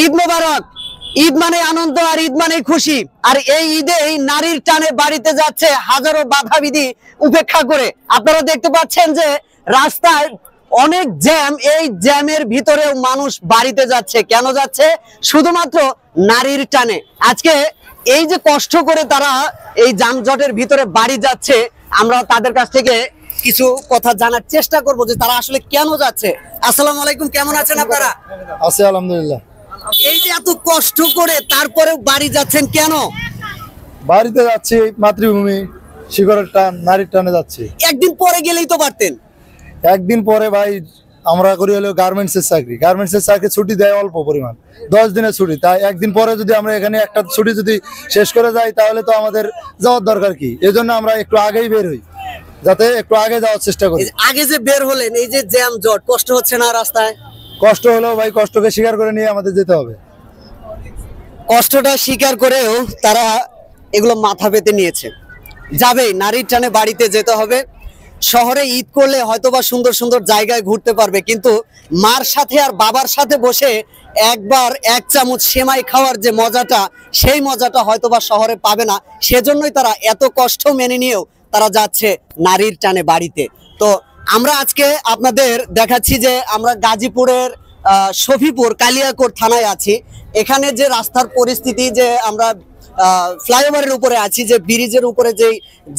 ঈদ মোবারক। ঈদ মানে আনন্দ আর ঈদ মানে খুশি। আর এই ঈদে এই নারীর টানে বাড়িতে যাচ্ছে হাজারো বাধা বিধি উপেক্ষা করে। আপনারা দেখতে পাচ্ছেন যে রাস্তায় অনেক জ্যাম, এই জ্যামের ভিতরেও মানুষ বাড়িতে যাচ্ছে। কেন যাচ্ছে? শুধুমাত্র নারীর টানে। আজকে এই যে কষ্ট করে তারা এই যানজটের ভিতরে বাড়ি যাচ্ছে, আমরা তাদের কাছ থেকে কিছু কথা জানার চেষ্টা করব যে তারা আসলে কেন যাচ্ছে। আসসালামু আলাইকুম, কেমন আছেন আপনারা? আছি আলহামদুলিল্লাহ। এই যে এত কষ্ট করে তারপরেও বাড়ি যাচ্ছেন কেন? বাড়িতে যাচ্ছি, মাতৃভূমি, শিকড়ের টান, নারীর টানে যাচ্ছি। একদিন পরে গেলেই তো পারতেন। একদিন পরে ভাই আমরা করি হলো গার্মেন্টসের চাকরি। গার্মেন্টসের চাকরি ছুটি দেয় অল্প পরিমাণ, 10 দিনের ছুটি। তাই একদিন পরে যদি আমরা এখানে একটা ছুটি যদি শেষ করে যাই তাহলে তো আমাদের যাওয়ার দরকার কি? এই জন্য আমরা একটু আগেই বের হই, যাতে একটু আগে যাওয়ার চেষ্টা করি। আগে যে বের হলেন, এই যে জ্যাম জট, কষ্ট হচ্ছে না রাস্তায়? কষ্ট হলেও ভাই কষ্টকে স্বীকার করে নিয়ে আমাদের যেতে হবে। কষ্টটা স্বীকার করেও তারা এগুলো মাথা পেতে নিয়েছে। যাবেই, নারীর টানে বাড়িতে যেতে হবে। শহরে ঈদ করলে হয়তোবা সুন্দর সুন্দর জায়গায় ঘুরতে পারবে, কিন্তু মার সাথে আর বাবার সাথে বসে একবার এক চামচ সেমাই খাওয়ার যে মজাটা, সেই মজাটা হয়তোবা শহরে পাবে না। সেজন্যই তারা এত কষ্ট মেনে নিয়েও তারা যাচ্ছে নারীর টানে বাড়িতে। তো আমরা আজকে আপনাদের দেখাচ্ছি যে আমরা গাজীপুরের শফিপুর কালিয়াকোট থানায় আছি। এখানে যে রাস্তার পরিস্থিতি, যে আমরা ফ্লাইওভারের উপরে আছি, যে ব্রিজের উপরে যে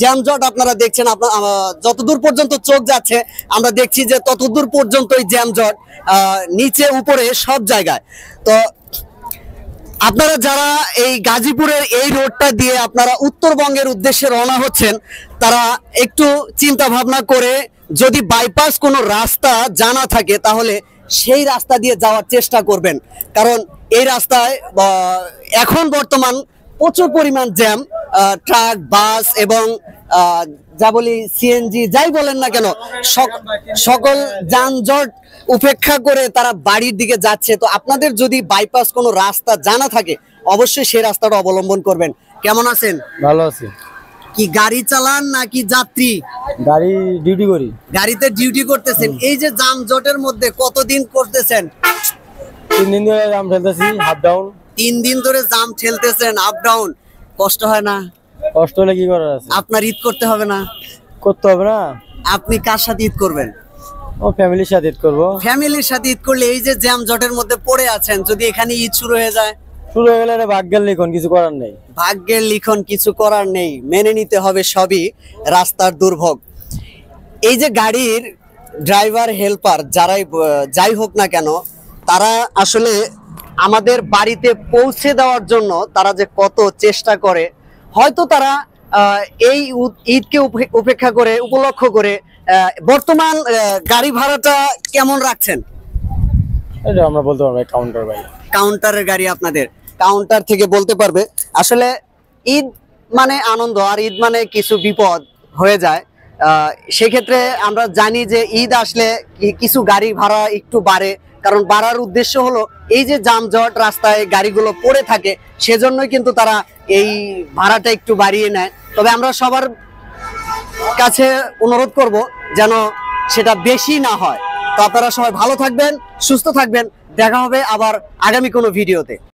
জ্যামজট আপনারা দেখছেন, যতদূর পর্যন্ত চোখ যাচ্ছে আমরা দেখছি যে ততদূর পর্যন্তই জ্যামজট, নিচে উপরে সব জায়গায়। তো আপনারা যারা এই গাজীপুরের এই রোডটা দিয়ে আপনারা উত্তরবঙ্গের উদ্দেশ্যে রওনা হচ্ছেন, তারা একটু চিন্তা ভাবনা করে, যদি বাইপাস কোনো রাস্তা জানা থাকে তাহলে সেই রাস্তা দিয়ে যাওয়ার চেষ্টা করবেন। কারণ এই রাস্তায় এখন বর্তমান প্রচুর পরিমাণ জ্যাম, ট্রাক, বাস এবং যা বলি সিএনজি, যাই বলেন না কেন, সকল যানজট উপেক্ষা করে তারা বাড়ির দিকে যাচ্ছে। তো আপনাদের যদি বাইপাস কোনো রাস্তা জানা থাকে অবশ্যই সেই রাস্তাটা অবলম্বন করবেন। কেমন আছেন? ভালো আছি। কি গাড়ি চালান নাকি যাত্রী? গাড়ি ডিউটি করি। গাড়িতে ডিউটি করতেছেন। এই যে যানজটের মধ্যে কতদিন করতেছেন? 3 দিন ধরে জাম ঠেলতেছি, আপ ডাউন। 3 দিন ধরে জাম ঠেলতেছেন, আপ ডাউন। কষ্ট হয় না? কষ্ট হলে কি করার আছে? আপনার ঈদ করতে হবে না? করতে হবে না। আপনি কার সাথে ঈদ করবেন? ও ফ্যামিলির সাথে ঈদ করবো। ফ্যামিলির সাথে ঈদ করলে এই যে জ্যাম জটের মধ্যে পড়ে আছেন, যদি এখানে ঈদ শুরু হয়ে যায়? শুরু হয়ে গেলে এটা ভাগ্যের লিখন, কিছু করার নেই। ভাগ্যের লিখন, কিছু করার নেই, মেনে নিতে হবে সবই রাস্তার দুর্ভোগ। এই যে গাড়ির ড্রাইভার, হেল্পার যাই হোক না কেন, তারা আসলে আমাদের বাড়িতে পৌঁছে দেওয়ার জন্য তারা যে কত চেষ্টা করে। হয়তো তারা এই ঈদকে উপেক্ষা করে, উপলক্ষ করে বর্তমান গাড়ি ভাড়াটা কেমন রাখছেন? এটা আমরা বলতে পারবো কাউন্টার ভাই। কাউন্টারের গাড়ি আপনাদের, কাউন্টার থেকে বলতে পারবে। আসলে ঈদ মানে আনন্দ, আর ঈদ মানে কিছু বিপদ হয়ে যায়। সেক্ষেত্রে আমরা জানি যে ঈদ আসলে কিছু গাড়ি ভাড়া একটু বাড়ে, কারণ বাড়ার উদ্দেশ্য হলো এই যে যানজট, রাস্তায় গাড়িগুলো পড়ে থাকে, সেজন্যই কিন্তু তারা এই ভাড়াটা একটু বাড়িয়ে নেয়। তবে আমরা সবার কাছে অনুরোধ করব যেন সেটা বেশি না হয়। তো আপনারা সবাই ভালো থাকবেন, সুস্থ থাকবেন। দেখা হবে আবার আগামী কোনো ভিডিওতে।